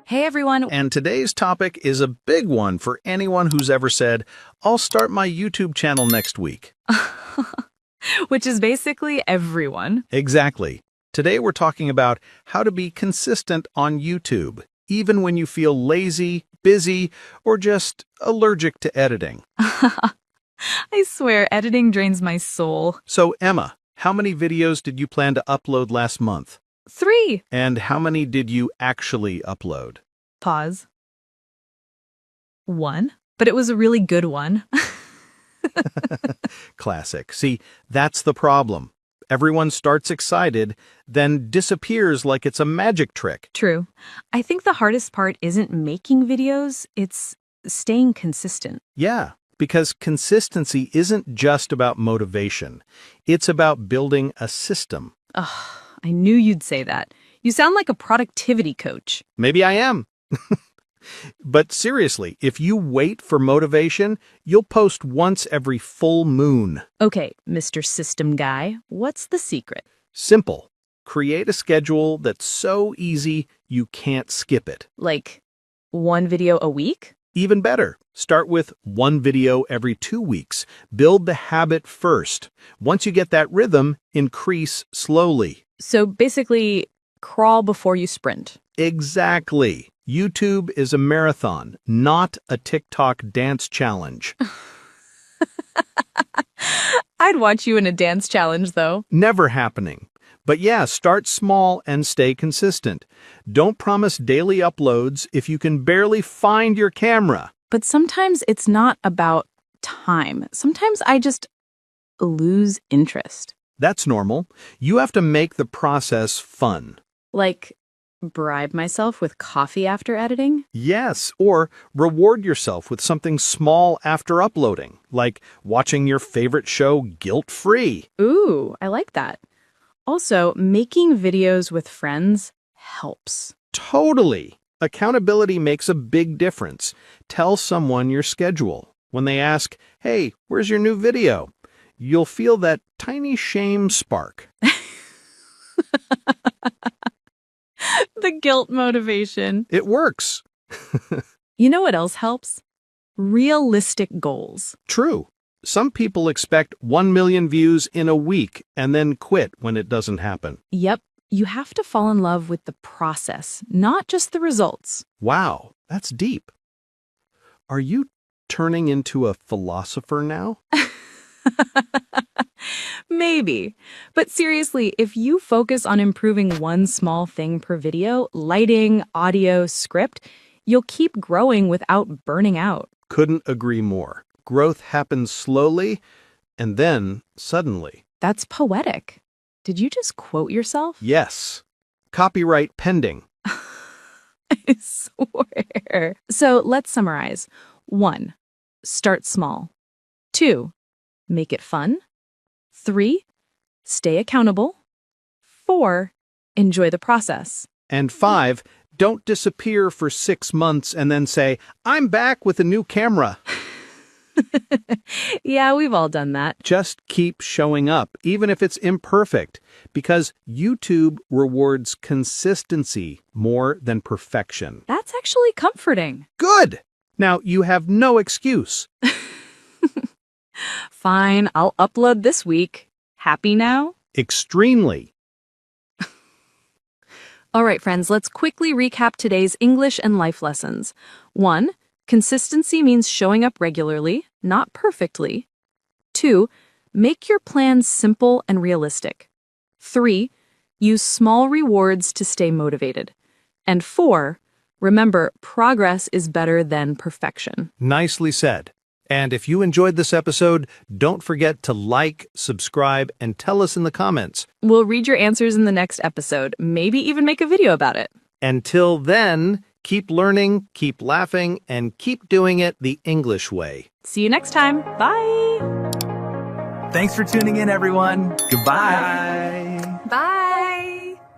Hey everyone. And today's topic is a big one for anyone who's ever said, I'll start my YouTube channel next week. Which is basically everyone. Exactly. Today we're talking about how to be consistent on YouTube, even when you feel lazy, busy, or just allergic to editing. I swear, editing drains my soul. So, Emma, how many videos did you plan to upload last month? 3. And how many did you actually upload? Pause. 1. But it was a really good one. Classic. See, that's the problem. Everyone starts excited, then disappears like it's a magic trick. True. I think the hardest part isn't making videos, it's staying consistent. Yeah, because consistency isn't just about motivation. It's about building a system. Ugh, I knew you'd say that. You sound like a productivity coach. Maybe I am. But seriously, if you wait for motivation, you'll post once every full moon. Okay, Mr. System Guy, what's the secret? Simple. Create a schedule that's so easy you can't skip it. Like, 1 video a week? Even better, start with 1 video every 2 weeks. Build the habit first. Once you get that rhythm, increase slowly. So basically, crawl before you sprint. Exactly. YouTube is a marathon, not a TikTok dance challenge. I'd watch you in a dance challenge, though. Never happening. But yeah, start small and stay consistent. Don't promise daily uploads if you can barely find your camera. But sometimes it's not about time. Sometimes I just lose interest. That's normal. You have to make the process fun. Like, bribe myself with coffee after editing? Yes, or reward yourself with something small after uploading, like watching your favorite show guilt-free. Ooh, I like that. Also, making videos with friends helps. Totally. Accountability makes a big difference. Tell someone your schedule. When they ask, hey, where's your new video? You'll feel that tiny shame spark. The guilt motivation. It works. You know what else helps? Realistic goals. True. Some people expect 1 million views in a week and then quit when it doesn't happen. Yep, you have to fall in love with the process, not just the results. Wow, that's deep. Are you turning into a philosopher now? Maybe. But seriously, if you focus on improving one small thing per video, lighting, audio, script, you'll keep growing without burning out. Couldn't agree more. Growth happens slowly and then suddenly. That's poetic. Did you just quote yourself? Yes. Copyright pending. I swear. So let's summarize. 1. Start small. 2. Make it fun. 3. Stay accountable. 4. Enjoy the process. And 5. Don't disappear for 6 months and then say, I'm back with a new camera. Yeah, we've all done that. Just keep showing up, even if it's imperfect, because YouTube rewards consistency more than perfection. That's actually comforting. Good! Now, you have no excuse. Fine, I'll upload this week. Happy now? Extremely. All right, friends, let's quickly recap today's English and life lessons. 1. Consistency means showing up regularly, not perfectly. 2. Make your plans simple and realistic. 3. Use small rewards to stay motivated. And 4. Remember, progress is better than perfection. Nicely said. And if you enjoyed this episode, don't forget to like, subscribe, and tell us in the comments. We'll read your answers in the next episode, maybe even make a video about it. Until then, keep learning, keep laughing, and keep doing it the English way. See you next time. Bye! Thanks for tuning in, everyone. Goodbye. Bye.